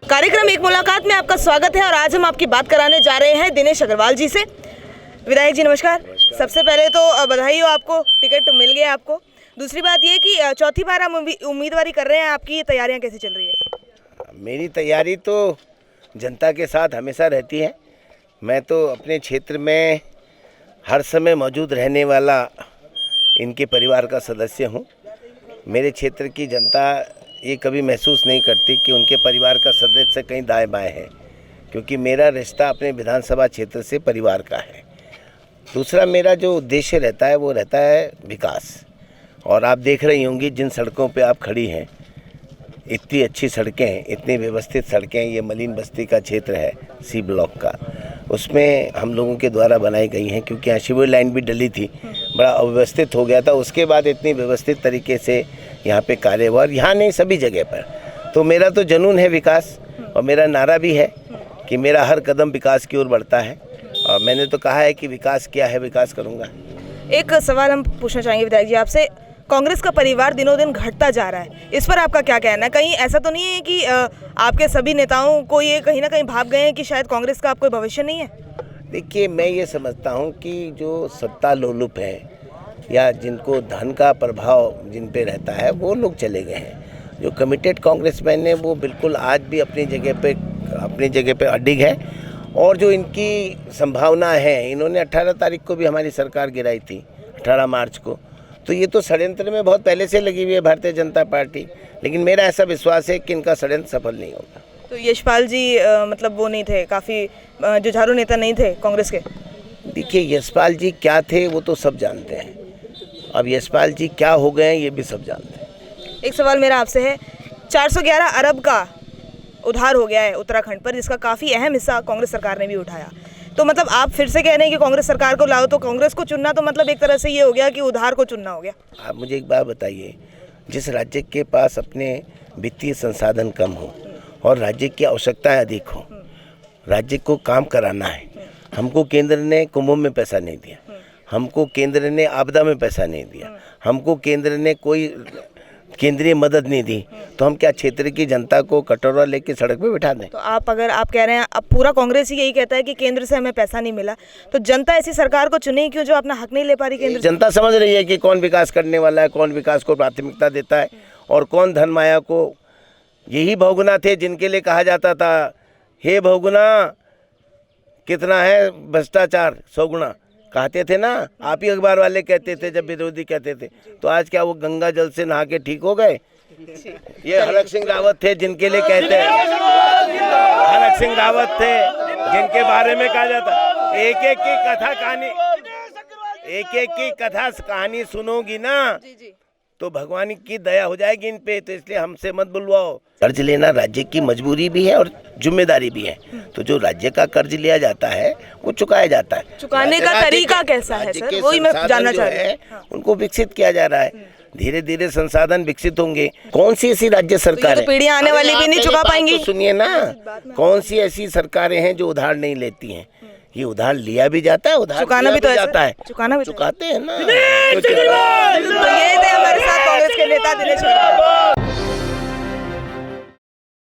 कार्यक्रम एक मुलाकात में आपका स्वागत है और आज हम आपकी बात कराने जा रहे हैं दिनेश अग्रवाल जी से। विधायक जी नमस्कार। सबसे पहले तो बधाई हो, आपको टिकट मिल गया आपको। दूसरी बात ये कि चौथी बार हम उम्मीदवारी कर रहे हैं, आपकी तैयारियां कैसी चल रही है? मेरी तैयारी तो जनता के साथ हमेशा रहती है। मैं तो अपने क्षेत्र में हर समय मौजूद रहने वाला इनके परिवार का सदस्य हूँ। मेरे क्षेत्र की जनता ये कभी महसूस नहीं करती कि उनके परिवार का सदस्य कहीं दाएं बाएं है, क्योंकि मेरा रिश्ता अपने विधानसभा क्षेत्र से परिवार का है। दूसरा, मेरा जो उद्देश्य रहता है वो रहता है विकास। और आप देख रही होंगी जिन सड़कों पे आप खड़ी हैं, इतनी अच्छी सड़कें, इतनी व्यवस्थित सड़कें। ये मलिन बस्ती का क्षेत्र है सी ब्लॉक का, उसमें हम लोगों के द्वारा बनाई गई हैं, क्योंकि यहाँ शिविर लाइन भी डली थी, बड़ा अव्यवस्थित हो गया था। उसके बाद इतनी व्यवस्थित तरीके से यहाँ पे कार्य हुआ, और यहाँ नहीं सभी जगह पर। तो मेरा तो जुनून है विकास, और मेरा नारा भी है कि मेरा हर कदम विकास की ओर बढ़ता है। और मैंने तो कहा है कि विकास क्या है, विकास करूँगा। एक सवाल हम पूछना चाहेंगे विधायक जी आपसे। कांग्रेस का परिवार दिनों दिन घटता जा रहा है, इस पर आपका क्या कहना है? कहीं ऐसा तो नहीं है कि आपके सभी नेताओं को ये कहीं ना कहीं भाप गए हैं कि शायद कांग्रेस का आप कोई भविष्य नहीं है? देखिए, मैं ये समझता हूँ कि जो सत्ता लोलुप है या जिनको धन का प्रभाव जिन पे रहता है, वो लोग चले गए हैं। जो कमिटेड कांग्रेसमैन है वो बिल्कुल आज भी अपनी जगह पे अडिग है। और जो इनकी संभावना है, इन्होंने 18 तारीख को भी हमारी सरकार गिराई थी, 18 मार्च को। तो ये तो षड्यंत्र में बहुत पहले से लगी हुई है भारतीय जनता पार्टी, लेकिन मेरा ऐसा विश्वास है कि इनका षड्यंत्र सफल नहीं होगा। तो यशपाल जी मतलब वो नहीं थे, काफ़ी जुझारू नेता नहीं थे कांग्रेस के? देखिए, यशपाल जी क्या थे वो तो सब जानते हैं, अब यशपाल जी क्या हो गए हैं ये भी सब जानते हैं। एक सवाल मेरा आपसे है, 411 अरब का उधार हो गया है उत्तराखंड पर, जिसका काफ़ी अहम हिस्सा कांग्रेस सरकार ने भी उठाया। तो मतलब आप फिर से कह रहे हैं कि कांग्रेस सरकार को लाओ, तो कांग्रेस को चुनना तो मतलब एक तरह से ये हो गया कि उधार को चुनना हो गया। आप मुझे एक बात बताइए, जिस राज्य के पास अपने वित्तीय संसाधन कम हो और राज्य की आवश्यकताएं अधिक हो, राज्य को काम कराना है, हमको केंद्र ने कुंभ में पैसा नहीं दिया, हमको केंद्र ने आपदा में पैसा नहीं दिया, हमको केंद्र ने कोई केंद्रीय मदद नहीं दी, तो हम क्या क्षेत्र की जनता को कटोरा लेके सड़क पे बिठा दें? तो अगर आप कह रहे हैं, अब पूरा कांग्रेस ही यही कहता है कि केंद्र से हमें पैसा नहीं मिला, तो जनता ऐसी सरकार को चुने क्यों जो अपना हक नहीं ले पा रही केंद्र से? जनता समझ रही है कि कौन विकास करने वाला है, कौन विकास को प्राथमिकता देता है, और कौन धन माया को। यही भौगुना थे जिनके लिए कहा जाता था, हे भौगुना कितना है भ्रष्टाचार 100 गुना, कहते थे ना। आप ही अखबार वाले कहते थे जब विरोधी कहते थे। तो आज क्या वो गंगा जल से नहा के ठीक हो गए? ये हरक सिंह रावत थे जिनके लिए कहते हैं, हरक सिंह रावत थे जिनके बारे में कहा जाता, एक एक की कथा कहानी सुनोगी ना तो भगवान की दया हो जाएगी इन पे। तो इसलिए हमसे मत बुलवाओ। कर्ज लेना राज्य की मजबूरी भी है और जिम्मेदारी भी है। तो जो राज्य का कर्ज लिया जाता है वो चुकाया जाता है। चुकाने का तरीका कैसा है सर, वही मैं जानना चाह रही हूं। उनको विकसित किया जा रहा है, धीरे धीरे संसाधन विकसित होंगे। कौन सी ऐसी राज्य सरकार है, पीढ़ियां आने वाली भी नहीं चुका पाएंगी? सुनिए ना, कौन सी ऐसी सरकारें हैं जो उधार नहीं लेती हैं? ये उधार लिया भी जाता है, उधार चुकाना भी तो जाता है, चुकाते हैं ना। तो ये थे हमारे साथ कांग्रेस के नेता दिनेश अग्रवाल।